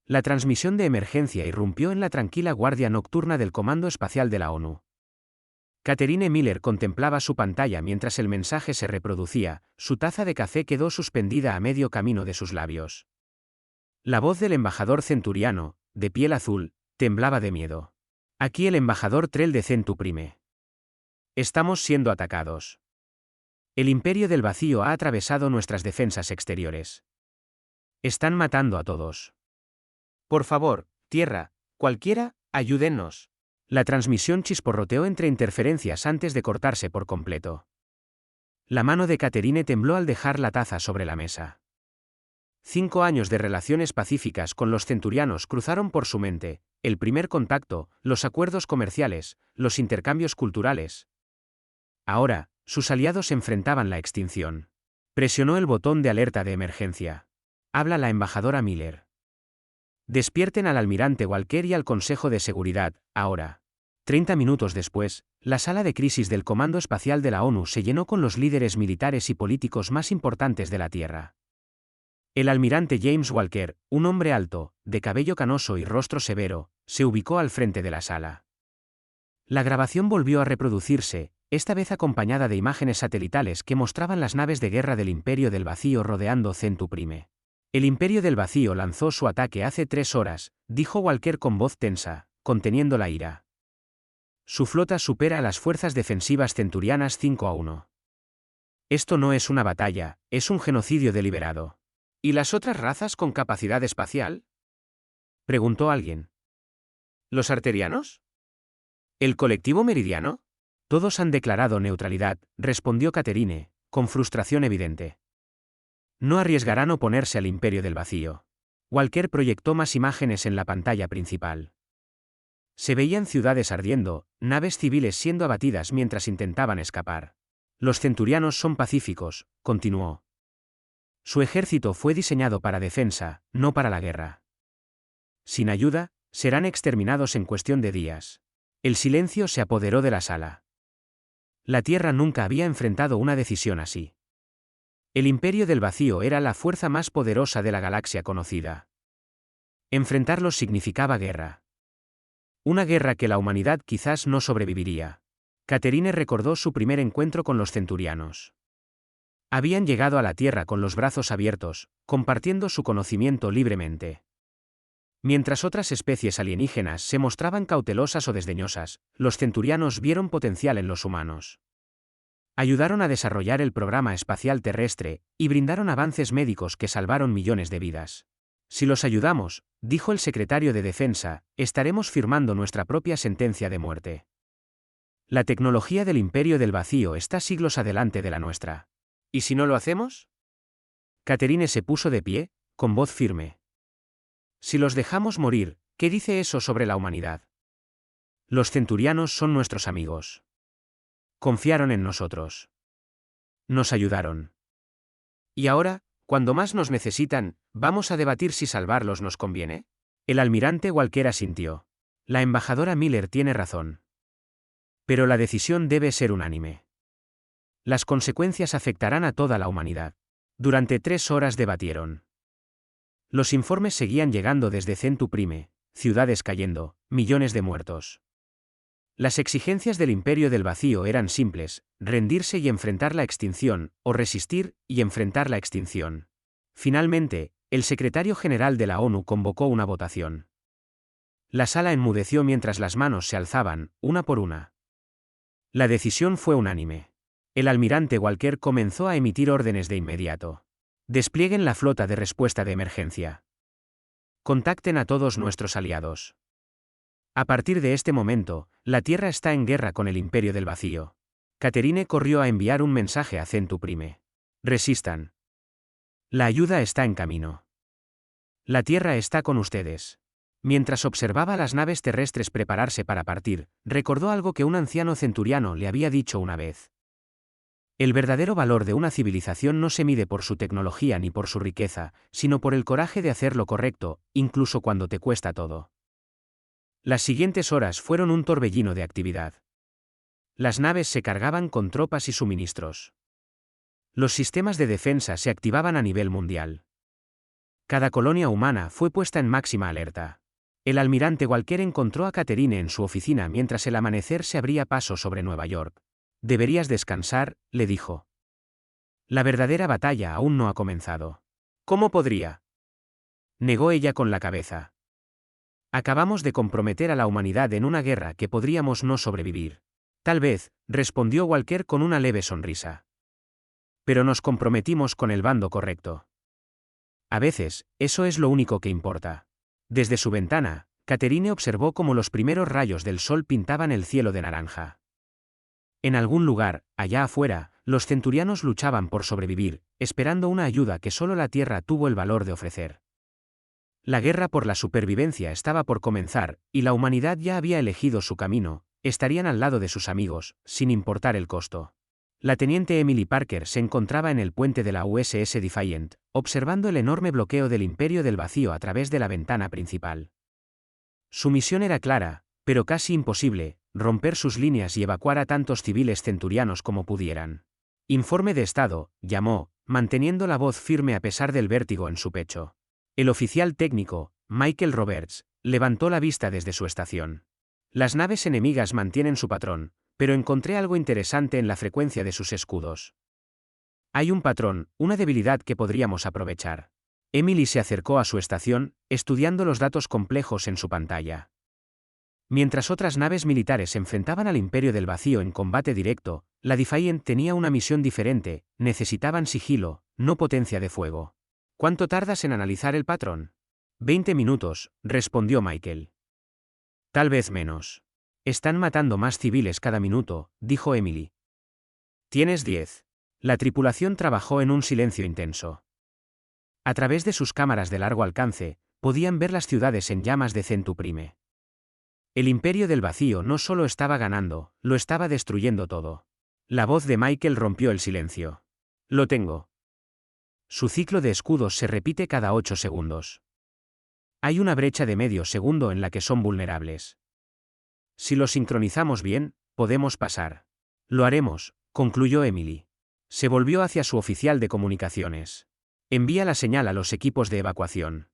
La transmisión de emergencia irrumpió en la tranquila guardia nocturna del Comando Espacial de la ONU. Catherine Miller contemplaba su pantalla mientras el mensaje se reproducía, su taza de café quedó suspendida a medio camino de sus labios. La voz del embajador centuriano, de piel azul, temblaba de miedo. Aquí el embajador Trell de Centu Prime. Estamos siendo atacados. El Imperio del Vacío ha atravesado nuestras defensas exteriores. Están matando a todos. Por favor, Tierra, cualquiera, ayúdennos. La transmisión chisporroteó entre interferencias antes de cortarse por completo. La mano de Catherine tembló al dejar la taza sobre la mesa. 5 años de relaciones pacíficas con los centurianos cruzaron por su mente, el primer contacto, los acuerdos comerciales, los intercambios culturales. Ahora, sus aliados enfrentaban la extinción. Presionó el botón de alerta de emergencia. Habla la embajadora Miller. Despierten al almirante Walker y al Consejo de Seguridad, ahora. 30 minutos después, la sala de crisis del Comando Espacial de la ONU se llenó con los líderes militares y políticos más importantes de la Tierra. El almirante James Walker, un hombre alto, de cabello canoso y rostro severo, se ubicó al frente de la sala. La grabación volvió a reproducirse, esta vez acompañada de imágenes satelitales que mostraban las naves de guerra del Imperio del Vacío rodeando Centu Prime. El Imperio del Vacío lanzó su ataque hace 3 horas, dijo Walker con voz tensa, conteniendo la ira. Su flota supera a las fuerzas defensivas centurianas 5-1. Esto no es una batalla, es un genocidio deliberado. ¿Y las otras razas con capacidad espacial? Preguntó alguien. ¿Los arterianos? ¿El colectivo meridiano? Todos han declarado neutralidad, respondió Catherine, con frustración evidente. No arriesgarán oponerse al Imperio del Vacío. Walker proyectó más imágenes en la pantalla principal. Se veían ciudades ardiendo, naves civiles siendo abatidas mientras intentaban escapar. Los centurianos son pacíficos, continuó. Su ejército fue diseñado para defensa, no para la guerra. Sin ayuda, serán exterminados en cuestión de días. El silencio se apoderó de la sala. La Tierra nunca había enfrentado una decisión así. El Imperio del Vacío era la fuerza más poderosa de la galaxia conocida. Enfrentarlos significaba guerra. Una guerra que la humanidad quizás no sobreviviría. Catherine recordó su primer encuentro con los centurianos. Habían llegado a la Tierra con los brazos abiertos, compartiendo su conocimiento libremente. Mientras otras especies alienígenas se mostraban cautelosas o desdeñosas, los centurianos vieron potencial en los humanos. Ayudaron a desarrollar el programa espacial terrestre, y brindaron avances médicos que salvaron millones de vidas. Si los ayudamos, dijo el secretario de Defensa, estaremos firmando nuestra propia sentencia de muerte. La tecnología del Imperio del Vacío está siglos adelante de la nuestra. ¿Y si no lo hacemos? Catherine se puso de pie, con voz firme. Si los dejamos morir, ¿qué dice eso sobre la humanidad? Los centurianos son nuestros amigos. Confiaron en nosotros. Nos ayudaron. Y ahora, cuando más nos necesitan, ¿vamos a debatir si salvarlos nos conviene? El almirante Walker asintió. La embajadora Miller tiene razón. Pero la decisión debe ser unánime. Las consecuencias afectarán a toda la humanidad. Durante 3 horas debatieron. Los informes seguían llegando desde Centu Prime, ciudades cayendo, millones de muertos. Las exigencias del Imperio del Vacío eran simples, rendirse y enfrentar la extinción, o resistir y enfrentar la extinción. Finalmente, el secretario general de la ONU convocó una votación. La sala enmudeció mientras las manos se alzaban, una por una. La decisión fue unánime. El almirante Walker comenzó a emitir órdenes de inmediato. Desplieguen la flota de respuesta de emergencia. Contacten a todos nuestros aliados. A partir de este momento, la Tierra está en guerra con el Imperio del Vacío. Catherine corrió a enviar un mensaje a Centu Prime. Resistan. La ayuda está en camino. La Tierra está con ustedes. Mientras observaba las naves terrestres prepararse para partir, recordó algo que un anciano centuriano le había dicho una vez. El verdadero valor de una civilización no se mide por su tecnología ni por su riqueza, sino por el coraje de hacer lo correcto, incluso cuando te cuesta todo. Las siguientes horas fueron un torbellino de actividad. Las naves se cargaban con tropas y suministros. Los sistemas de defensa se activaban a nivel mundial. Cada colonia humana fue puesta en máxima alerta. El almirante Walker encontró a Catherine en su oficina mientras el amanecer se abría paso sobre Nueva York. Deberías descansar, le dijo. La verdadera batalla aún no ha comenzado. ¿Cómo podría? Negó ella con la cabeza. Acabamos de comprometer a la humanidad en una guerra que podríamos no sobrevivir. Tal vez, respondió Walker con una leve sonrisa. Pero nos comprometimos con el bando correcto. A veces, eso es lo único que importa. Desde su ventana, Catherine observó cómo los primeros rayos del sol pintaban el cielo de naranja. En algún lugar, allá afuera, los centurianos luchaban por sobrevivir, esperando una ayuda que solo la Tierra tuvo el valor de ofrecer. La guerra por la supervivencia estaba por comenzar, y la humanidad ya había elegido su camino, estarían al lado de sus amigos, sin importar el costo. La teniente Emily Parker se encontraba en el puente de la USS Defiant, observando el enorme bloqueo del Imperio del Vacío a través de la ventana principal. Su misión era clara, pero casi imposible: romper sus líneas y evacuar a tantos civiles centurianos como pudieran. Informe de estado, llamó, manteniendo la voz firme a pesar del vértigo en su pecho. El oficial técnico, Michael Roberts, levantó la vista desde su estación. Las naves enemigas mantienen su patrón, pero encontré algo interesante en la frecuencia de sus escudos. Hay un patrón, una debilidad que podríamos aprovechar. Emily se acercó a su estación, estudiando los datos complejos en su pantalla. Mientras otras naves militares se enfrentaban al Imperio del Vacío en combate directo, la Defiant tenía una misión diferente: necesitaban sigilo, no potencia de fuego. ¿Cuánto tardas en analizar el patrón? 20 minutos, respondió Michael. Tal vez menos. Están matando más civiles cada minuto, dijo Emily. Tienes 10. La tripulación trabajó en un silencio intenso. A través de sus cámaras de largo alcance, podían ver las ciudades en llamas de Centuprime. El Imperio del Vacío no solo estaba ganando, lo estaba destruyendo todo. La voz de Michael rompió el silencio. Lo tengo. Su ciclo de escudos se repite cada 8 segundos. Hay una brecha de medio segundo en la que son vulnerables. Si lo sincronizamos bien, podemos pasar. Lo haremos, concluyó Emily. Se volvió hacia su oficial de comunicaciones. Envía la señal a los equipos de evacuación.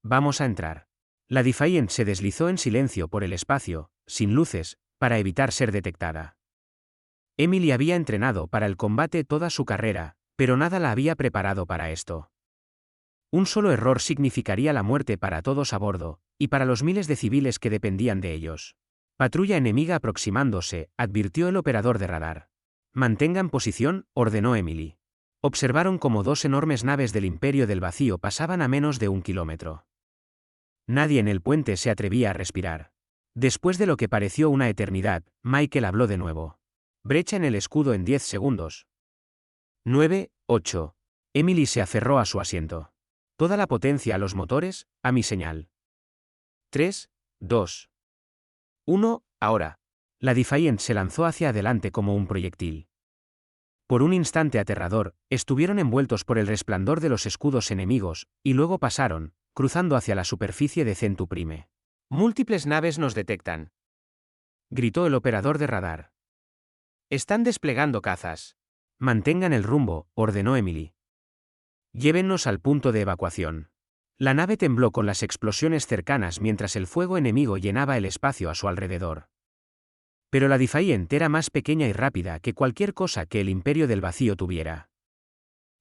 Vamos a entrar. La Defiant se deslizó en silencio por el espacio, sin luces, para evitar ser detectada. Emily había entrenado para el combate toda su carrera, pero nada la había preparado para esto. Un solo error significaría la muerte para todos a bordo, y para los miles de civiles que dependían de ellos. Patrulla enemiga aproximándose, advirtió el operador de radar. Mantengan posición, ordenó Emily. Observaron cómo 2 enormes naves del Imperio del Vacío pasaban a menos de 1 kilómetro. Nadie en el puente se atrevía a respirar. Después de lo que pareció una eternidad, Michael habló de nuevo. Brecha en el escudo en 10 segundos. 9, 8. Emily se aferró a su asiento. Toda la potencia a los motores, a mi señal. 3, 2. 1, ahora. La Defiant se lanzó hacia adelante como un proyectil. Por un instante aterrador, estuvieron envueltos por el resplandor de los escudos enemigos, y luego pasaron, cruzando hacia la superficie de Centuprime. Múltiples naves nos detectan, gritó el operador de radar. Están desplegando cazas. Mantengan el rumbo, ordenó Emily. Llévennos al punto de evacuación. La nave tembló con las explosiones cercanas mientras el fuego enemigo llenaba el espacio a su alrededor. Pero la Defiant era más pequeña y rápida que cualquier cosa que el Imperio del Vacío tuviera.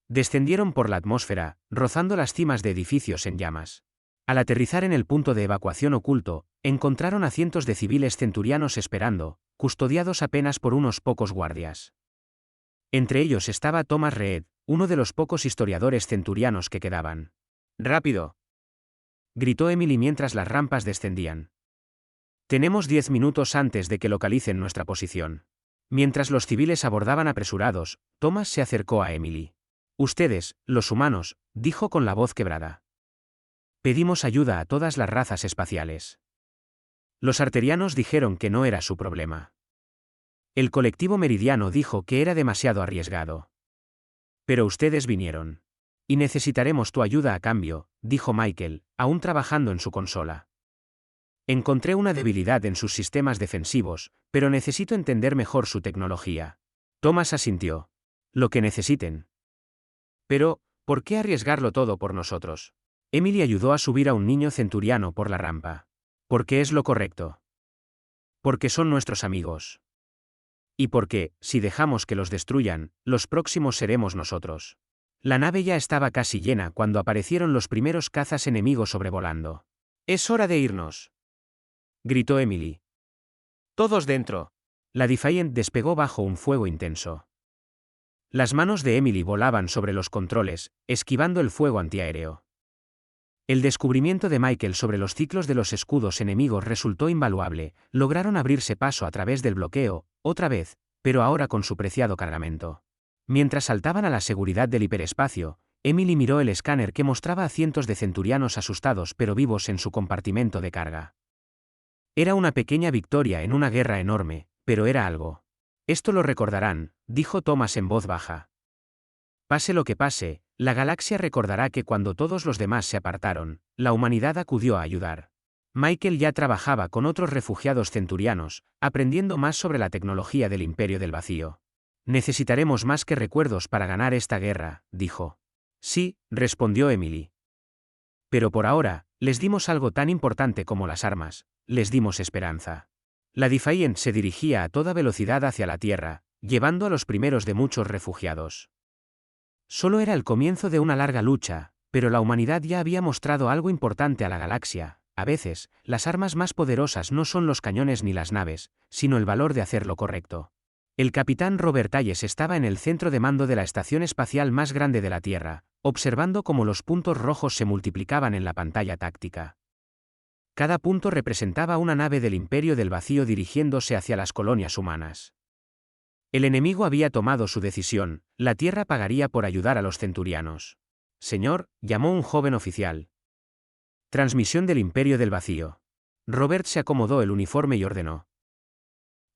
Descendieron por la atmósfera, rozando las cimas de edificios en llamas. Al aterrizar en el punto de evacuación oculto, encontraron a cientos de civiles centurianos esperando, custodiados apenas por unos pocos guardias. Entre ellos estaba Thomas Reed, uno de los pocos historiadores centurianos que quedaban. ¡Rápido!, gritó Emily mientras las rampas descendían. Tenemos 10 minutos antes de que localicen nuestra posición. Mientras los civiles abordaban apresurados, Thomas se acercó a Emily. Ustedes, los humanos, dijo con la voz quebrada. Pedimos ayuda a todas las razas espaciales. Los arterianos dijeron que no era su problema. El colectivo meridiano dijo que era demasiado arriesgado. Pero ustedes vinieron. Y necesitaremos tu ayuda a cambio, dijo Michael, aún trabajando en su consola. Encontré una debilidad en sus sistemas defensivos, pero necesito entender mejor su tecnología. Thomas asintió. Lo que necesiten. Pero, ¿Por qué arriesgarlo todo por nosotros? Emily ayudó a subir a un niño centuriano por la rampa. Porque es lo correcto. Porque son nuestros amigos. Y porque, si dejamos que los destruyan, los próximos seremos nosotros. La nave ya estaba casi llena cuando aparecieron los primeros cazas enemigos sobrevolando. «Es hora de irnos», gritó Emily. «Todos dentro». La Defiant despegó bajo un fuego intenso. Las manos de Emily volaban sobre los controles, esquivando el fuego antiaéreo. El descubrimiento de Michael sobre los ciclos de los escudos enemigos resultó invaluable. Lograron abrirse paso a través del bloqueo, otra vez, pero ahora con su preciado cargamento. Mientras saltaban a la seguridad del hiperespacio, Emily miró el escáner que mostraba a cientos de centurianos asustados pero vivos en su compartimento de carga. Era una pequeña victoria en una guerra enorme, pero era algo. «Esto lo recordarán», dijo Thomas en voz baja. «Pase lo que pase, la galaxia recordará que cuando todos los demás se apartaron, la humanidad acudió a ayudar». Michael ya trabajaba con otros refugiados centurianos, aprendiendo más sobre la tecnología del Imperio del Vacío. «Necesitaremos más que recuerdos para ganar esta guerra», dijo. «Sí», respondió Emily. «Pero por ahora, les dimos algo tan importante como las armas, les dimos esperanza». La Defiant se dirigía a toda velocidad hacia la Tierra, llevando a los primeros de muchos refugiados. Solo era el comienzo de una larga lucha, pero la humanidad ya había mostrado algo importante a la galaxia. A veces, las armas más poderosas no son los cañones ni las naves, sino el valor de hacer lo correcto. El capitán Robert Hayes estaba en el centro de mando de la estación espacial más grande de la Tierra, observando cómo los puntos rojos se multiplicaban en la pantalla táctica. Cada punto representaba una nave del Imperio del Vacío dirigiéndose hacia las colonias humanas. El enemigo había tomado su decisión, la Tierra pagaría por ayudar a los centurianos. «Señor», llamó un joven oficial. «Transmisión del Imperio del Vacío». Robert se acomodó el uniforme y ordenó.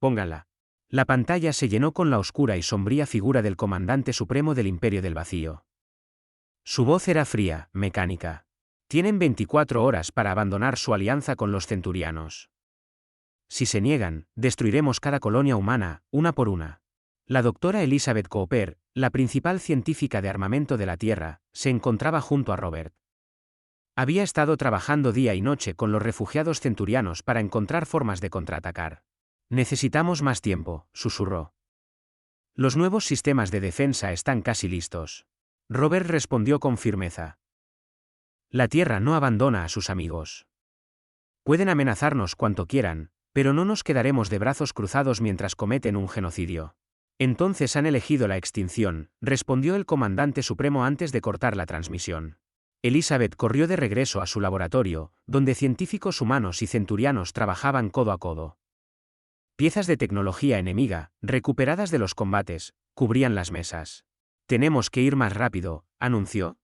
«Pónganla». La pantalla se llenó con la oscura y sombría figura del comandante supremo del Imperio del Vacío. Su voz era fría, mecánica. «Tienen 24 horas para abandonar su alianza con los centurianos. Si se niegan, destruiremos cada colonia humana, una por una». La doctora Elizabeth Cooper, la principal científica de armamento de la Tierra, se encontraba junto a Robert. Había estado trabajando día y noche con los refugiados centurianos para encontrar formas de contraatacar. «Necesitamos más tiempo», susurró. «Los nuevos sistemas de defensa están casi listos». Robert respondió con firmeza. «La Tierra no abandona a sus amigos. Pueden amenazarnos cuanto quieran, pero no nos quedaremos de brazos cruzados mientras cometen un genocidio». «Entonces han elegido la extinción», respondió el comandante supremo antes de cortar la transmisión. Elizabeth corrió de regreso a su laboratorio, donde científicos humanos y centurianos trabajaban codo a codo. Piezas de tecnología enemiga, recuperadas de los combates, cubrían las mesas. «Tenemos que ir más rápido», anunció.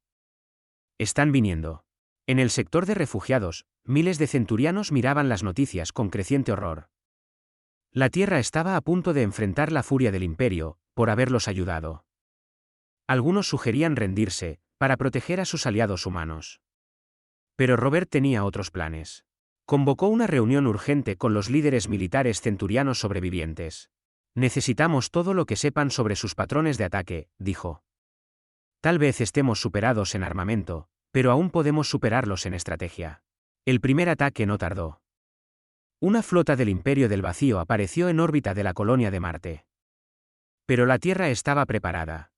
«Están viniendo». En el sector de refugiados, miles de centurianos miraban las noticias con creciente horror. La Tierra estaba a punto de enfrentar la furia del Imperio, por haberlos ayudado. Algunos sugerían rendirse, para proteger a sus aliados humanos. Pero Robert tenía otros planes. Convocó una reunión urgente con los líderes militares centurianos sobrevivientes. «Necesitamos todo lo que sepan sobre sus patrones de ataque», dijo. «Tal vez estemos superados en armamento, pero aún podemos superarlos en estrategia». El primer ataque no tardó. Una flota del Imperio del Vacío apareció en órbita de la colonia de Marte. Pero la Tierra estaba preparada.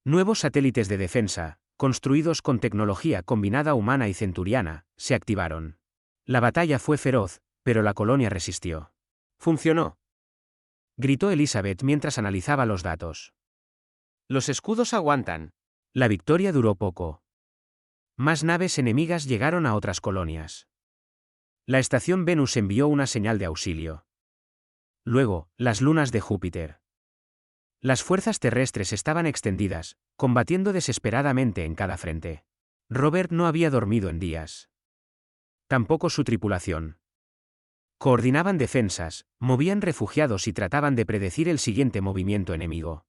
Nuevos satélites de defensa, construidos con tecnología combinada humana y centuriana, se activaron. La batalla fue feroz, pero la colonia resistió. «Funcionó», gritó Elizabeth mientras analizaba los datos. «Los escudos aguantan». La victoria duró poco. Más naves enemigas llegaron a otras colonias. La estación Venus envió una señal de auxilio. Luego, las lunas de Júpiter. Las fuerzas terrestres estaban extendidas, combatiendo desesperadamente en cada frente. Robert no había dormido en días. Tampoco su tripulación. Coordinaban defensas, movían refugiados y trataban de predecir el siguiente movimiento enemigo.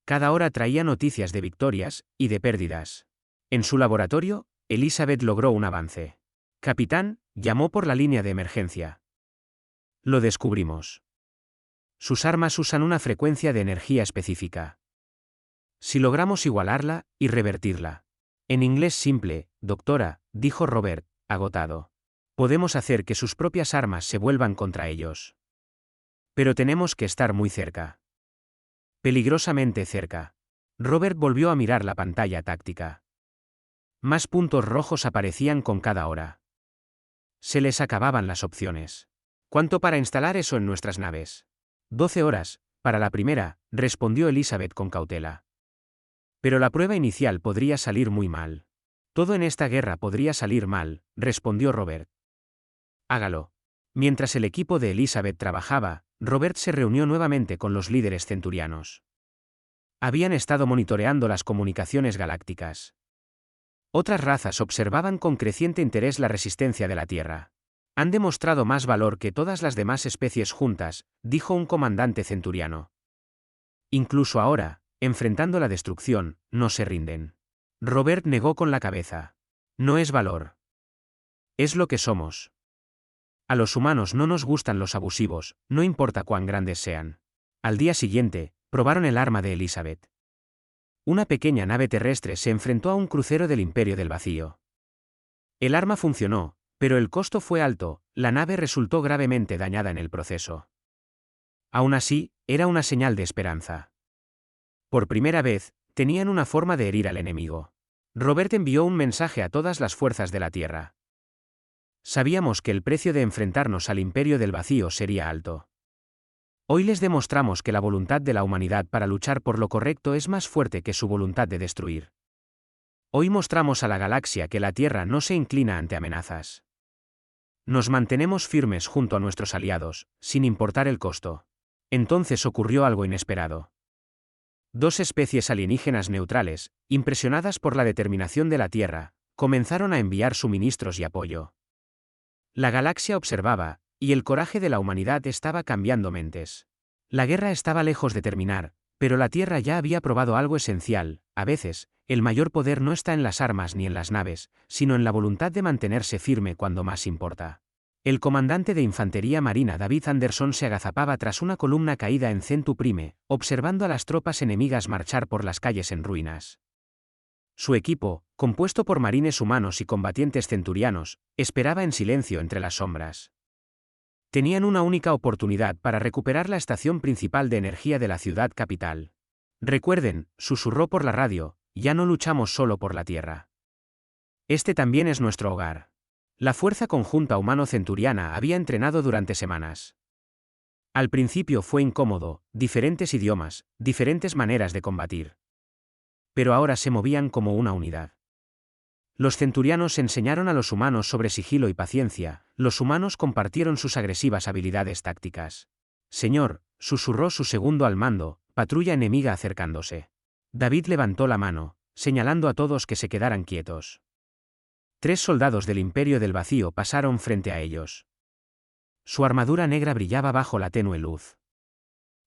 Cada hora traía noticias de victorias y de pérdidas. En su laboratorio, Elizabeth logró un avance. «Capitán», llamó por la línea de emergencia. «Lo descubrimos. Sus armas usan una frecuencia de energía específica. Si logramos igualarla y revertirla. En inglés simple, doctora, dijo Robert, agotado. Podemos hacer que sus propias armas se vuelvan contra ellos. Pero tenemos que estar muy cerca. Peligrosamente cerca. Robert volvió a mirar la pantalla táctica. Más puntos rojos aparecían con cada hora. Se les acababan las opciones. ¿Cuánto para instalar eso en nuestras naves? 12 horas, para la primera, respondió Elizabeth con cautela. Pero la prueba inicial podría salir muy mal. Todo en esta guerra podría salir mal, respondió Robert. Hágalo. Mientras el equipo de Elizabeth trabajaba, Robert se reunió nuevamente con los líderes centurianos. Habían estado monitoreando las comunicaciones galácticas. Otras razas observaban con creciente interés la resistencia de la Tierra. Han demostrado más valor que todas las demás especies juntas, dijo un comandante centuriano. Incluso ahora, enfrentando la destrucción, no se rinden. Robert negó con la cabeza. No es valor. Es lo que somos. A los humanos no nos gustan los abusivos, no importa cuán grandes sean. Al día siguiente, probaron el arma de Elizabeth. Una pequeña nave terrestre se enfrentó a un crucero del Imperio del Vacío. El arma funcionó, pero el costo fue alto, la nave resultó gravemente dañada en el proceso. Aún así, era una señal de esperanza. Por primera vez, tenían una forma de herir al enemigo. Robert envió un mensaje a todas las fuerzas de la Tierra. Sabíamos que el precio de enfrentarnos al Imperio del Vacío sería alto. Hoy les demostramos que la voluntad de la humanidad para luchar por lo correcto es más fuerte que su voluntad de destruir. Hoy mostramos a la galaxia que la Tierra no se inclina ante amenazas. Nos mantenemos firmes junto a nuestros aliados, sin importar el costo. Entonces ocurrió algo inesperado. Dos especies alienígenas neutrales, impresionadas por la determinación de la Tierra, comenzaron a enviar suministros y apoyo. La galaxia observaba, y el coraje de la humanidad estaba cambiando mentes. La guerra estaba lejos de terminar, pero la Tierra ya había probado algo esencial. A veces, el mayor poder no está en las armas ni en las naves, sino en la voluntad de mantenerse firme cuando más importa. El comandante de Infantería Marina David Anderson se agazapaba tras una columna caída en Centu Prime, observando a las tropas enemigas marchar por las calles en ruinas. Su equipo, compuesto por marines humanos y combatientes centurianos, esperaba en silencio entre las sombras. Tenían una única oportunidad para recuperar la estación principal de energía de la ciudad capital. Recuerden, susurró por la radio, ya no luchamos solo por la Tierra. Este también es nuestro hogar. La fuerza conjunta humano-centuriana había entrenado durante semanas. Al principio fue incómodo, diferentes idiomas, diferentes maneras de combatir. Pero ahora se movían como una unidad. Los centurianos enseñaron a los humanos sobre sigilo y paciencia, los humanos compartieron sus agresivas habilidades tácticas. Señor, susurró su segundo al mando, patrulla enemiga acercándose. David levantó la mano, señalando a todos que se quedaran quietos. 3 soldados del Imperio del Vacío pasaron frente a ellos. Su armadura negra brillaba bajo la tenue luz.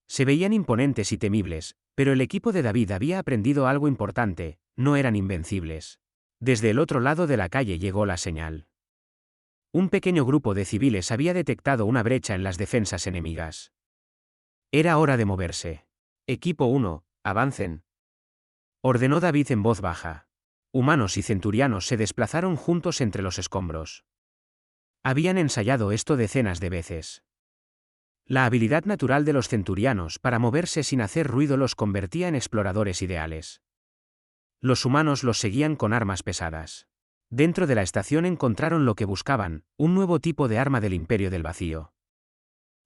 Se veían imponentes y temibles, pero el equipo de David había aprendido algo importante: no eran invencibles. Desde el otro lado de la calle llegó la señal. Un pequeño grupo de civiles había detectado una brecha en las defensas enemigas. Era hora de moverse. Equipo 1, avancen. Ordenó David en voz baja. Humanos y centurianos se desplazaron juntos entre los escombros. Habían ensayado esto decenas de veces. La habilidad natural de los centurianos para moverse sin hacer ruido los convertía en exploradores ideales. Los humanos los seguían con armas pesadas. Dentro de la estación encontraron lo que buscaban, un nuevo tipo de arma del Imperio del Vacío.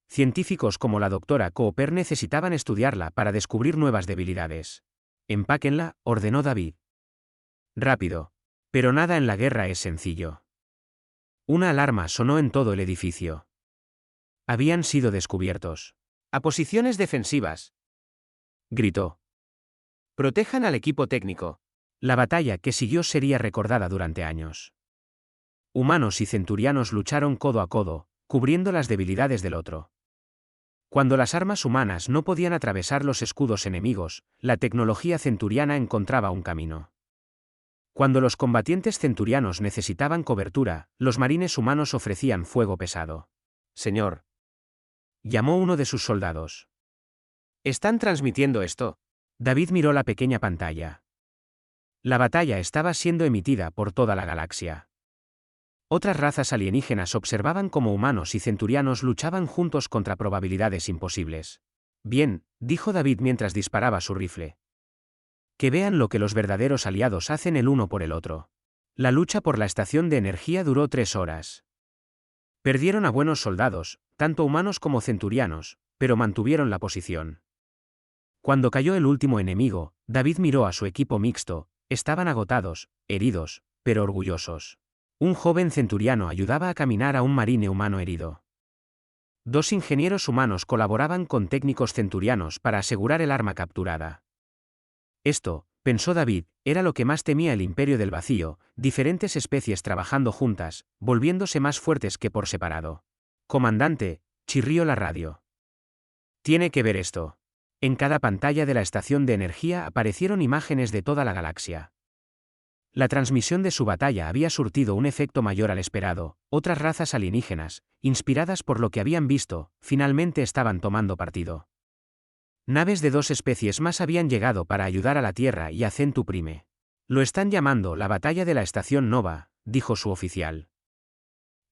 Científicos como la doctora Cooper necesitaban estudiarla para descubrir nuevas debilidades. Empáquenla, ordenó David. Rápido. Pero nada en la guerra es sencillo. Una alarma sonó en todo el edificio. Habían sido descubiertos. A posiciones defensivas. Gritó. Protejan al equipo técnico. La batalla que siguió sería recordada durante años. Humanos y centurianos lucharon codo a codo, cubriendo las debilidades del otro. Cuando las armas humanas no podían atravesar los escudos enemigos, la tecnología centuriana encontraba un camino. Cuando los combatientes centurianos necesitaban cobertura, los marines humanos ofrecían fuego pesado. Señor. Llamó uno de sus soldados. ¿Están transmitiendo esto? David miró la pequeña pantalla. La batalla estaba siendo emitida por toda la galaxia. Otras razas alienígenas observaban cómo humanos y centurianos luchaban juntos contra probabilidades imposibles. Bien, dijo David mientras disparaba su rifle. Que vean lo que los verdaderos aliados hacen el uno por el otro. La lucha por la estación de energía duró 3 horas. Perdieron a buenos soldados, tanto humanos como centurianos, pero mantuvieron la posición. Cuando cayó el último enemigo, David miró a su equipo mixto. Estaban agotados, heridos, pero orgullosos. Un joven centuriano ayudaba a caminar a un marine humano herido. 2 ingenieros humanos colaboraban con técnicos centurianos para asegurar el arma capturada. Esto, pensó David, era lo que más temía el Imperio del Vacío, diferentes especies trabajando juntas, volviéndose más fuertes que por separado. Comandante, chirrió la radio. Tiene que ver esto. En cada pantalla de la estación de energía aparecieron imágenes de toda la galaxia. La transmisión de su batalla había surtido un efecto mayor al esperado. Otras razas alienígenas, inspiradas por lo que habían visto, finalmente estaban tomando partido. Naves de 2 especies más habían llegado para ayudar a la Tierra y a Centu Prime. Lo están llamando la batalla de la estación Nova, dijo su oficial.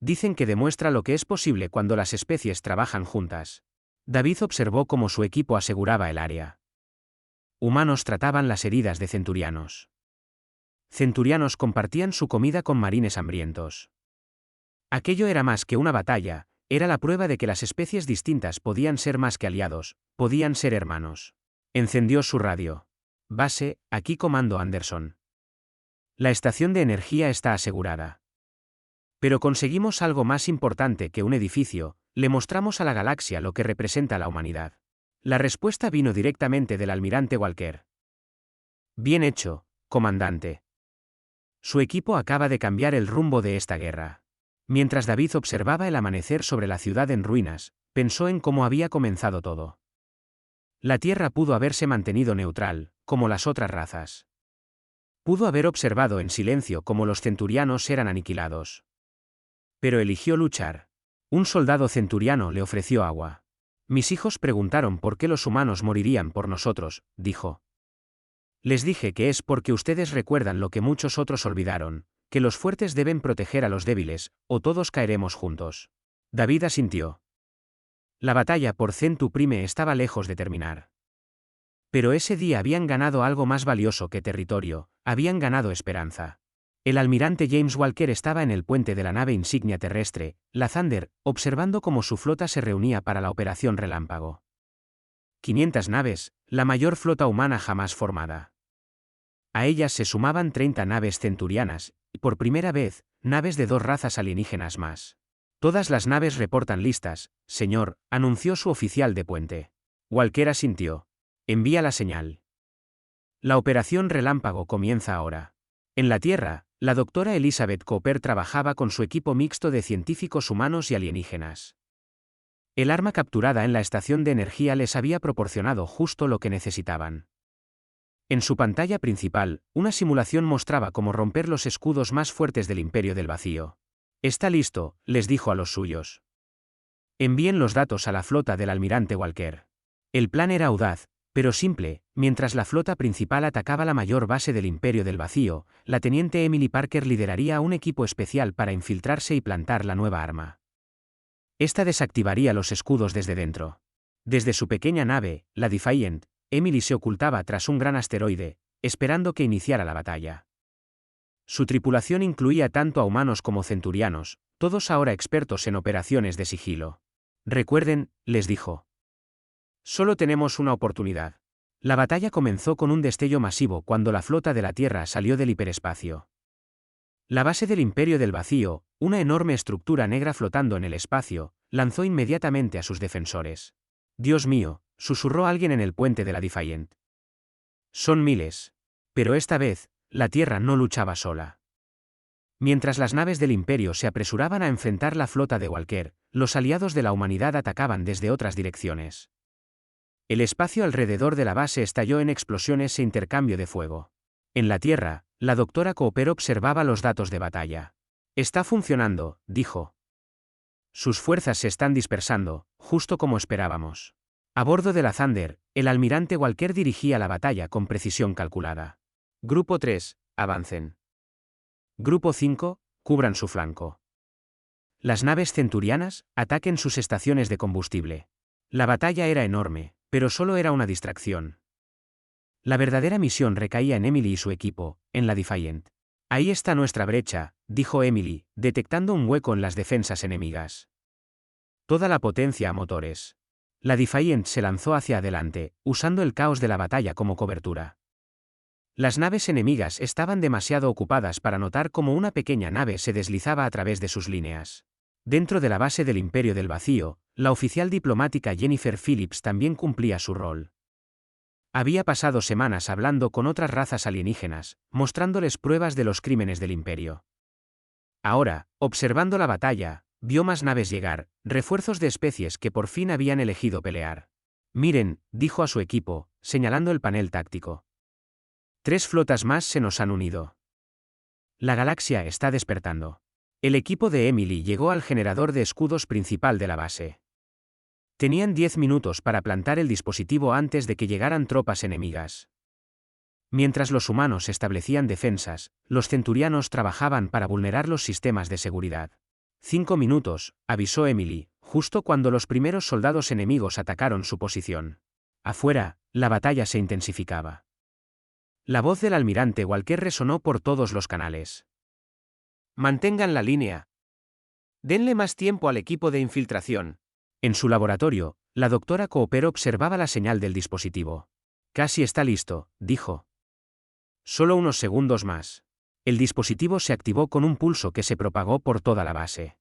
Dicen que demuestra lo que es posible cuando las especies trabajan juntas. David observó cómo su equipo aseguraba el área. Humanos trataban las heridas de centurianos. Centurianos compartían su comida con marines hambrientos. Aquello era más que una batalla, era la prueba de que las especies distintas podían ser más que aliados, podían ser hermanos. Encendió su radio. Base, aquí comando Anderson. La estación de energía está asegurada. Pero conseguimos algo más importante que un edificio, le mostramos a la galaxia lo que representa la humanidad. La respuesta vino directamente del almirante Walker. Bien hecho, comandante. Su equipo acaba de cambiar el rumbo de esta guerra. Mientras David observaba el amanecer sobre la ciudad en ruinas, pensó en cómo había comenzado todo. La Tierra pudo haberse mantenido neutral, como las otras razas. Pudo haber observado en silencio cómo los centurianos eran aniquilados. Pero eligió luchar. Un soldado centuriano le ofreció agua. Mis hijos preguntaron por qué los humanos morirían por nosotros, dijo. Les dije que es porque ustedes recuerdan lo que muchos otros olvidaron, que los fuertes deben proteger a los débiles, o todos caeremos juntos. David asintió. La batalla por Centu Prime estaba lejos de terminar. Pero ese día habían ganado algo más valioso que territorio, habían ganado esperanza. El almirante James Walker estaba en el puente de la nave insignia terrestre, la Thunder, observando cómo su flota se reunía para la Operación Relámpago. 500 naves, la mayor flota humana jamás formada. A ellas se sumaban 30 naves centurianas, y por primera vez, naves de 2 razas alienígenas más. Todas las naves reportan listas, señor, anunció su oficial de puente. Walker asintió. Envía la señal. La Operación Relámpago comienza ahora. En la Tierra, la doctora Elizabeth Cooper trabajaba con su equipo mixto de científicos humanos y alienígenas. El arma capturada en la estación de energía les había proporcionado justo lo que necesitaban. En su pantalla principal, una simulación mostraba cómo romper los escudos más fuertes del Imperio del Vacío. Está listo, les dijo a los suyos. Envíen los datos a la flota del almirante Walker. El plan era audaz, pero simple. Mientras la flota principal atacaba la mayor base del Imperio del Vacío, la teniente Emily Parker lideraría un equipo especial para infiltrarse y plantar la nueva arma. Esta desactivaría los escudos desde dentro. Desde su pequeña nave, la Defiant, Emily se ocultaba tras un gran asteroide, esperando que iniciara la batalla. Su tripulación incluía tanto a humanos como centurianos, todos ahora expertos en operaciones de sigilo. Recuerden, les dijo. Solo tenemos una oportunidad. La batalla comenzó con un destello masivo cuando la flota de la Tierra salió del hiperespacio. La base del Imperio del Vacío, una enorme estructura negra flotando en el espacio, lanzó inmediatamente a sus defensores. Dios mío, susurró alguien en el puente de la Defiant. Son miles. Pero esta vez, la Tierra no luchaba sola. Mientras las naves del Imperio se apresuraban a enfrentar la flota de Walker, los aliados de la humanidad atacaban desde otras direcciones. El espacio alrededor de la base estalló en explosiones e intercambio de fuego. En la Tierra, la doctora Cooper observaba los datos de batalla. Está funcionando, dijo. Sus fuerzas se están dispersando, justo como esperábamos. A bordo de la Thunder, el almirante Walker dirigía la batalla con precisión calculada. Grupo 3, avancen. Grupo 5, cubran su flanco. Las naves centurianas, ataquen sus estaciones de combustible. La batalla era enorme, pero solo era una distracción. La verdadera misión recaía en Emily y su equipo, en la Defiant. Ahí está nuestra brecha, dijo Emily, detectando un hueco en las defensas enemigas. Toda la potencia a motores. La Defiant se lanzó hacia adelante, usando el caos de la batalla como cobertura. Las naves enemigas estaban demasiado ocupadas para notar cómo una pequeña nave se deslizaba a través de sus líneas. Dentro de la base del Imperio del Vacío, la oficial diplomática Jennifer Phillips también cumplía su rol. Había pasado semanas hablando con otras razas alienígenas, mostrándoles pruebas de los crímenes del Imperio. Ahora, observando la batalla, vio más naves llegar, refuerzos de especies que por fin habían elegido pelear. Miren, dijo a su equipo, señalando el panel táctico. 3 flotas más se nos han unido. La galaxia está despertando. El equipo de Emily llegó al generador de escudos principal de la base. Tenían 10 minutos para plantar el dispositivo antes de que llegaran tropas enemigas. Mientras los humanos establecían defensas, los centurianos trabajaban para vulnerar los sistemas de seguridad. 5 minutos, avisó Emily, justo cuando los primeros soldados enemigos atacaron su posición. Afuera, la batalla se intensificaba. La voz del almirante Walker resonó por todos los canales. Mantengan la línea. Denle más tiempo al equipo de infiltración. En su laboratorio, la doctora Cooper observaba la señal del dispositivo. Casi está listo, dijo. Solo unos segundos más. El dispositivo se activó con un pulso que se propagó por toda la base.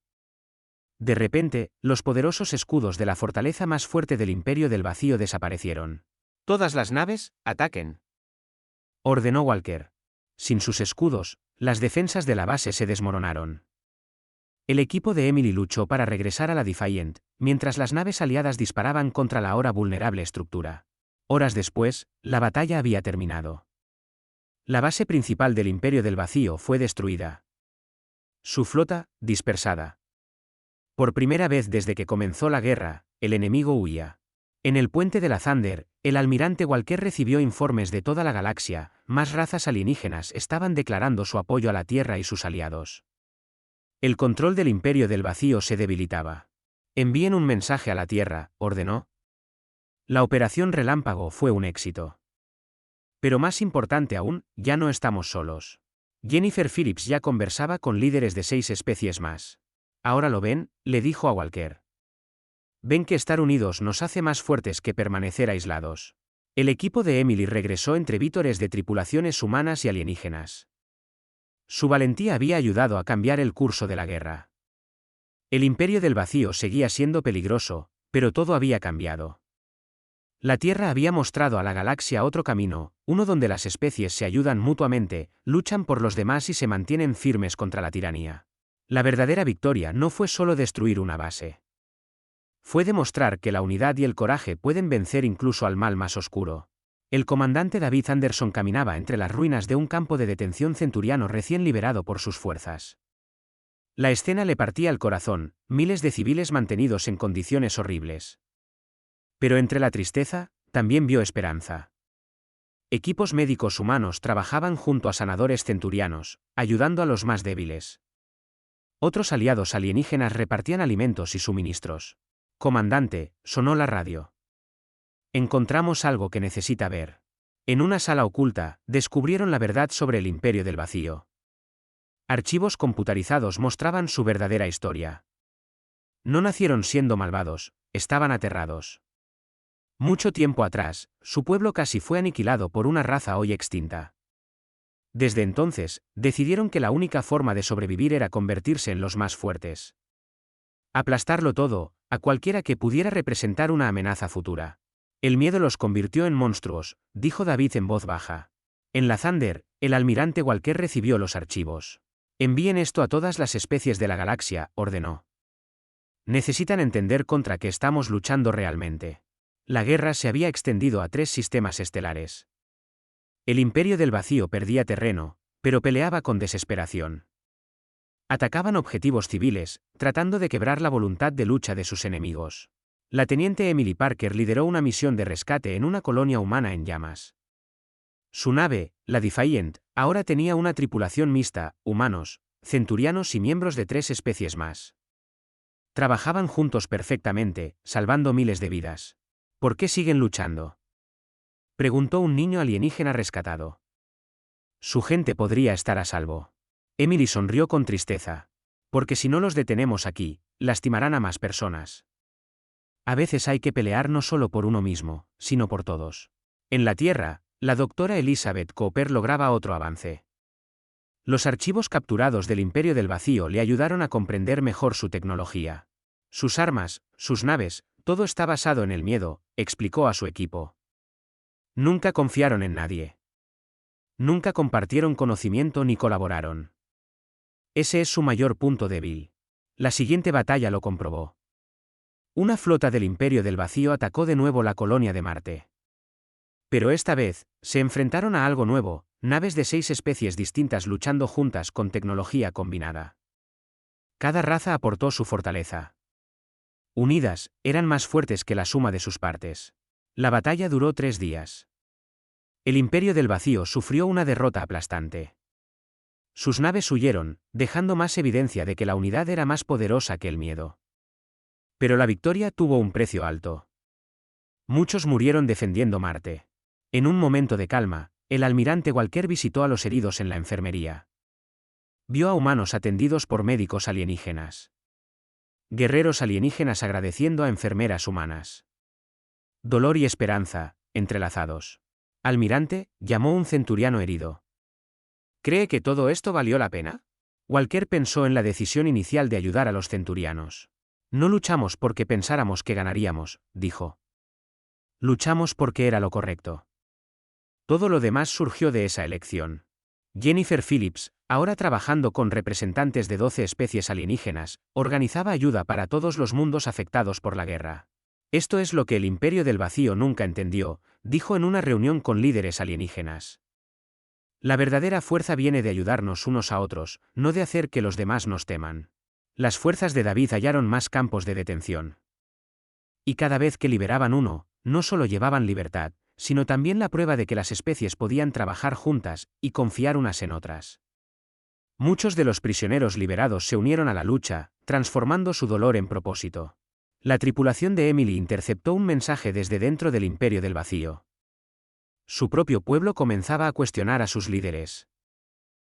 De repente, los poderosos escudos de la fortaleza más fuerte del Imperio del Vacío desaparecieron. Todas las naves, ataquen. Ordenó Walker. Sin sus escudos, las defensas de la base se desmoronaron. El equipo de Emily luchó para regresar a la Defiant, mientras las naves aliadas disparaban contra la ahora vulnerable estructura. Horas después, la batalla había terminado. La base principal del Imperio del Vacío fue destruida. Su flota, dispersada. Por primera vez desde que comenzó la guerra, el enemigo huía. En el puente de la Thunder, el almirante Walker recibió informes de toda la galaxia, más razas alienígenas estaban declarando su apoyo a la Tierra y sus aliados. El control del Imperio del Vacío se debilitaba. Envíen un mensaje a la Tierra, ordenó. La operación Relámpago fue un éxito. Pero más importante aún, ya no estamos solos. Jennifer Phillips ya conversaba con líderes de 6 especies más. Ahora lo ven, le dijo a Walker. Ven que estar unidos nos hace más fuertes que permanecer aislados. El equipo de Emily regresó entre vítores de tripulaciones humanas y alienígenas. Su valentía había ayudado a cambiar el curso de la guerra. El Imperio del Vacío seguía siendo peligroso, pero todo había cambiado. La Tierra había mostrado a la galaxia otro camino, uno donde las especies se ayudan mutuamente, luchan por los demás y se mantienen firmes contra la tiranía. La verdadera victoria no fue solo destruir una base. Fue demostrar que la unidad y el coraje pueden vencer incluso al mal más oscuro. El comandante David Anderson caminaba entre las ruinas de un campo de detención centuriano recién liberado por sus fuerzas. La escena le partía el corazón, miles de civiles mantenidos en condiciones horribles. Pero entre la tristeza, también vio esperanza. Equipos médicos humanos trabajaban junto a sanadores centurianos, ayudando a los más débiles. Otros aliados alienígenas repartían alimentos y suministros. Comandante, sonó la radio. Encontramos algo que necesita ver. En una sala oculta, descubrieron la verdad sobre el Imperio del Vacío. Archivos computarizados mostraban su verdadera historia. No nacieron siendo malvados, estaban aterrados. Mucho tiempo atrás, su pueblo casi fue aniquilado por una raza hoy extinta. Desde entonces, decidieron que la única forma de sobrevivir era convertirse en los más fuertes. Aplastarlo todo, a cualquiera que pudiera representar una amenaza futura. El miedo los convirtió en monstruos, dijo David en voz baja. En la Thunder, el almirante Walker recibió los archivos. Envíen esto a todas las especies de la galaxia, ordenó. Necesitan entender contra qué estamos luchando realmente. La guerra se había extendido a 3 sistemas estelares. El Imperio del Vacío perdía terreno, pero peleaba con desesperación. Atacaban objetivos civiles, tratando de quebrar la voluntad de lucha de sus enemigos. La teniente Emily Parker lideró una misión de rescate en una colonia humana en llamas. Su nave, la Defiant, ahora tenía una tripulación mixta, humanos, centurianos y miembros de 3 especies más. Trabajaban juntos perfectamente, salvando miles de vidas. ¿Por qué siguen luchando?, preguntó un niño alienígena rescatado. Su gente podría estar a salvo. Emily sonrió con tristeza. Porque si no los detenemos aquí, lastimarán a más personas. A veces hay que pelear no solo por uno mismo, sino por todos. En la Tierra, la doctora Elizabeth Cooper lograba otro avance. Los archivos capturados del Imperio del Vacío le ayudaron a comprender mejor su tecnología. Sus armas, sus naves, todo está basado en el miedo, explicó a su equipo. Nunca confiaron en nadie. Nunca compartieron conocimiento ni colaboraron. Ese es su mayor punto débil. La siguiente batalla lo comprobó. Una flota del Imperio del Vacío atacó de nuevo la colonia de Marte. Pero esta vez, se enfrentaron a algo nuevo, naves de 6 especies distintas luchando juntas con tecnología combinada. Cada raza aportó su fortaleza. Unidas, eran más fuertes que la suma de sus partes. La batalla duró 3 días. El Imperio del Vacío sufrió una derrota aplastante. Sus naves huyeron, dejando más evidencia de que la unidad era más poderosa que el miedo. Pero la victoria tuvo un precio alto. Muchos murieron defendiendo Marte. En un momento de calma, el almirante Walker visitó a los heridos en la enfermería. Vio a humanos atendidos por médicos alienígenas. Guerreros alienígenas agradeciendo a enfermeras humanas. Dolor y esperanza, entrelazados. Almirante, llamó un centuriano herido. ¿Cree que todo esto valió la pena? Walker pensó en la decisión inicial de ayudar a los centurianos. No luchamos porque pensáramos que ganaríamos, dijo. Luchamos porque era lo correcto. Todo lo demás surgió de esa elección. Jennifer Phillips, ahora trabajando con representantes de 12 especies alienígenas, organizaba ayuda para todos los mundos afectados por la guerra. Esto es lo que el Imperio del Vacío nunca entendió, dijo en una reunión con líderes alienígenas. La verdadera fuerza viene de ayudarnos unos a otros, no de hacer que los demás nos teman. Las fuerzas de David hallaron más campos de detención. Y cada vez que liberaban uno, no solo llevaban libertad, sino también la prueba de que las especies podían trabajar juntas y confiar unas en otras. Muchos de los prisioneros liberados se unieron a la lucha, transformando su dolor en propósito. La tripulación de Emily interceptó un mensaje desde dentro del Imperio del Vacío. Su propio pueblo comenzaba a cuestionar a sus líderes.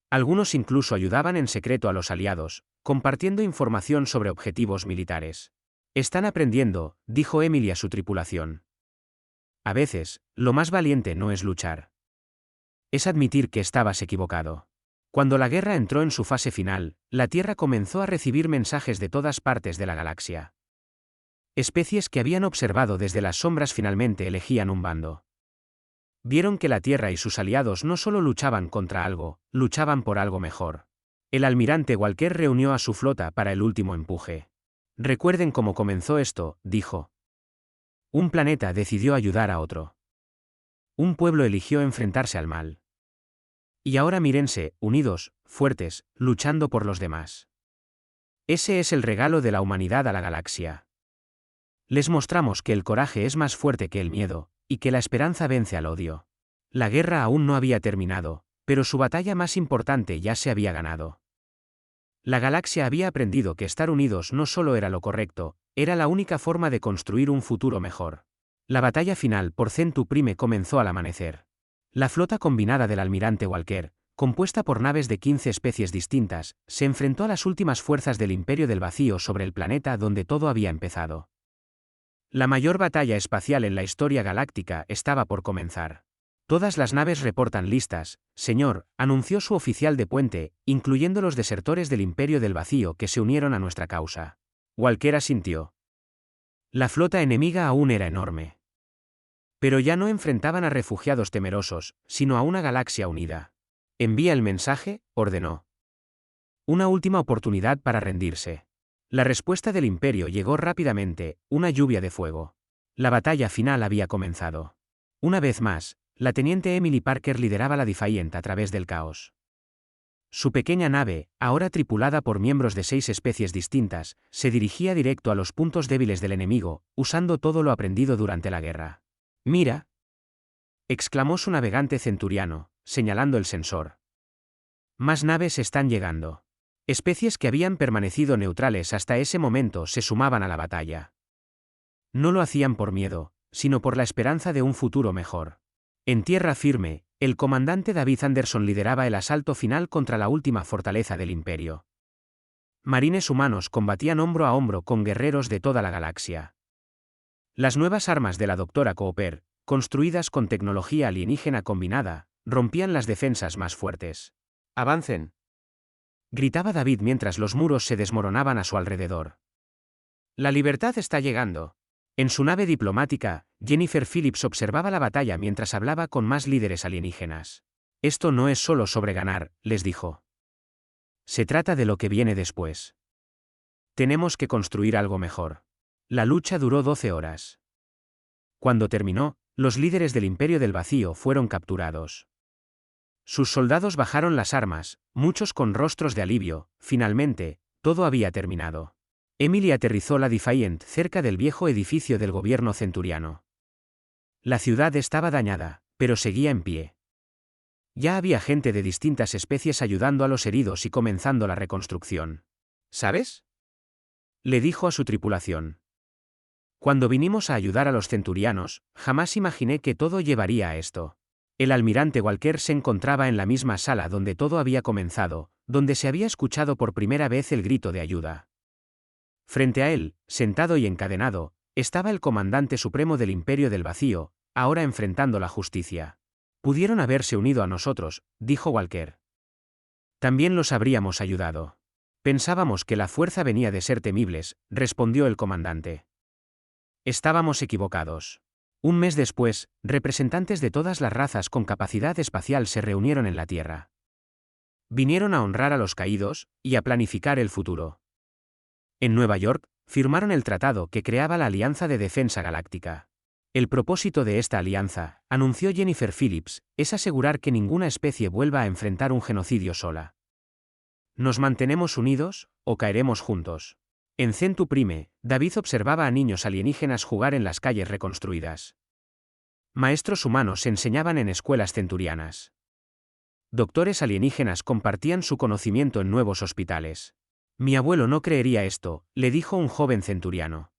Algunos incluso ayudaban en secreto a los aliados, compartiendo información sobre objetivos militares. Están aprendiendo, dijo Emily a su tripulación. A veces, lo más valiente no es luchar. Es admitir que estabas equivocado. Cuando la guerra entró en su fase final, la Tierra comenzó a recibir mensajes de todas partes de la galaxia. Especies que habían observado desde las sombras finalmente elegían un bando. Vieron que la Tierra y sus aliados no solo luchaban contra algo, luchaban por algo mejor. El almirante Walker reunió a su flota para el último empuje. Recuerden cómo comenzó esto, dijo. Un planeta decidió ayudar a otro. Un pueblo eligió enfrentarse al mal. Y ahora mírense, unidos, fuertes, luchando por los demás. Ese es el regalo de la humanidad a la galaxia. Les mostramos que el coraje es más fuerte que el miedo, y que la esperanza vence al odio. La guerra aún no había terminado, pero su batalla más importante ya se había ganado. La galaxia había aprendido que estar unidos no solo era lo correcto, era la única forma de construir un futuro mejor. La batalla final por Centu Prime comenzó al amanecer. La flota combinada del almirante Walker, compuesta por naves de 15 especies distintas, se enfrentó a las últimas fuerzas del Imperio del Vacío sobre el planeta donde todo había empezado. La mayor batalla espacial en la historia galáctica estaba por comenzar. Todas las naves reportan listas, señor, anunció su oficial de puente, incluyendo los desertores del Imperio del Vacío que se unieron a nuestra causa. Walker asintió. La flota enemiga aún era enorme. Pero ya no enfrentaban a refugiados temerosos, sino a una galaxia unida. Envía el mensaje, ordenó. Una última oportunidad para rendirse. La respuesta del Imperio llegó rápidamente, una lluvia de fuego. La batalla final había comenzado. Una vez más, la teniente Emily Parker lideraba la Defiant a través del caos. Su pequeña nave, ahora tripulada por miembros de 6 especies distintas, se dirigía directo a los puntos débiles del enemigo, usando todo lo aprendido durante la guerra. «Mira», exclamó su navegante centuriano, señalando el sensor. «Más naves están llegando». Especies que habían permanecido neutrales hasta ese momento se sumaban a la batalla. No lo hacían por miedo, sino por la esperanza de un futuro mejor. En tierra firme, el comandante David Anderson lideraba el asalto final contra la última fortaleza del Imperio. Marines humanos combatían hombro a hombro con guerreros de toda la galaxia. Las nuevas armas de la Doctora Cooper, construidas con tecnología alienígena combinada, rompían las defensas más fuertes. «¡Avancen!», gritaba David mientras los muros se desmoronaban a su alrededor. «La libertad está llegando». En su nave diplomática, Jennifer Phillips observaba la batalla mientras hablaba con más líderes alienígenas. «Esto no es solo sobre ganar», les dijo. «Se trata de lo que viene después. Tenemos que construir algo mejor». La lucha duró 12 horas. Cuando terminó, los líderes del Imperio del Vacío fueron capturados. Sus soldados bajaron las armas, muchos con rostros de alivio. Finalmente, todo había terminado. Emily aterrizó la Defiant cerca del viejo edificio del gobierno centuriano. La ciudad estaba dañada, pero seguía en pie. Ya había gente de distintas especies ayudando a los heridos y comenzando la reconstrucción. «¿Sabes?», le dijo a su tripulación. «Cuando vinimos a ayudar a los centurianos, jamás imaginé que todo llevaría a esto». El almirante Walker se encontraba en la misma sala donde todo había comenzado, donde se había escuchado por primera vez el grito de ayuda. Frente a él, sentado y encadenado, estaba el comandante supremo del Imperio del Vacío, ahora enfrentando la justicia. «Pudieron haberse unido a nosotros», dijo Walker. «También los habríamos ayudado. Pensábamos que la fuerza venía de ser temibles», respondió el comandante. «Estábamos equivocados». Un mes después, representantes de todas las razas con capacidad espacial se reunieron en la Tierra. Vinieron a honrar a los caídos y a planificar el futuro. En Nueva York, firmaron el tratado que creaba la Alianza de Defensa Galáctica. El propósito de esta alianza, anunció Jennifer Phillips, es asegurar que ninguna especie vuelva a enfrentar un genocidio sola. ¿Nos mantenemos unidos, o caeremos juntos? En Centu Prime, David observaba a niños alienígenas jugar en las calles reconstruidas. Maestros humanos enseñaban en escuelas centurianas. Doctores alienígenas compartían su conocimiento en nuevos hospitales. «Mi abuelo no creería esto», le dijo un joven centuriano.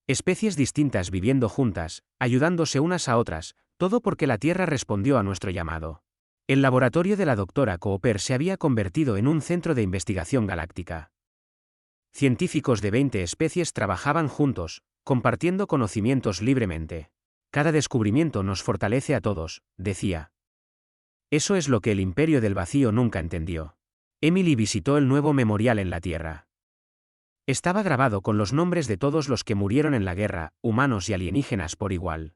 Especies distintas viviendo juntas, ayudándose unas a otras, todo porque la Tierra respondió a nuestro llamado. El laboratorio de la Doctora Cooper se había convertido en un centro de investigación galáctica. Científicos de 20 especies trabajaban juntos, compartiendo conocimientos libremente. «Cada descubrimiento nos fortalece a todos», decía. Eso es lo que el Imperio del Vacío nunca entendió. Emily visitó el nuevo memorial en la Tierra. Estaba grabado con los nombres de todos los que murieron en la guerra, humanos y alienígenas por igual.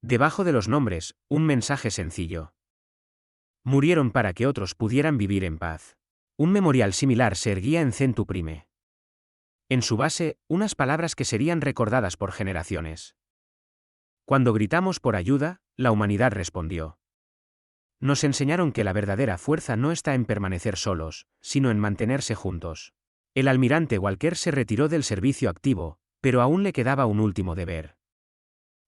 Debajo de los nombres, un mensaje sencillo. Murieron para que otros pudieran vivir en paz. Un memorial similar se erguía en Centu Prime. En su base, unas palabras que serían recordadas por generaciones. Cuando gritamos por ayuda, la humanidad respondió. Nos enseñaron que la verdadera fuerza no está en permanecer solos, sino en mantenerse juntos. El almirante Walker se retiró del servicio activo, pero aún le quedaba un último deber.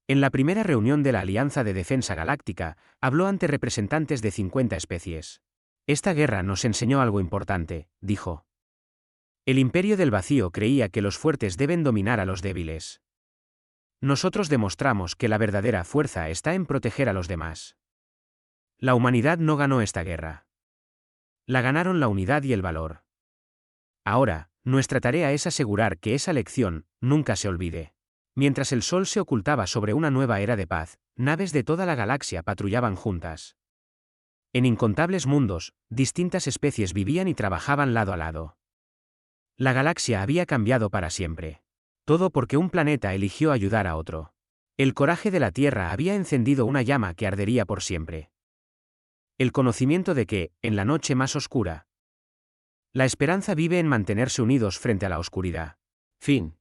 En la primera reunión de la Alianza de Defensa Galáctica, habló ante representantes de 50 especies. «Esta guerra nos enseñó algo importante», dijo. El Imperio del Vacío creía que los fuertes deben dominar a los débiles. Nosotros demostramos que la verdadera fuerza está en proteger a los demás. La humanidad no ganó esta guerra. La ganaron la unidad y el valor. Ahora, nuestra tarea es asegurar que esa lección nunca se olvide. Mientras el sol se ocultaba sobre una nueva era de paz, naves de toda la galaxia patrullaban juntas. En incontables mundos, distintas especies vivían y trabajaban lado a lado. La galaxia había cambiado para siempre. Todo porque un planeta eligió ayudar a otro. El coraje de la Tierra había encendido una llama que ardería por siempre. El conocimiento de que, en la noche más oscura, la esperanza vive en mantenerse unidos frente a la oscuridad. Fin.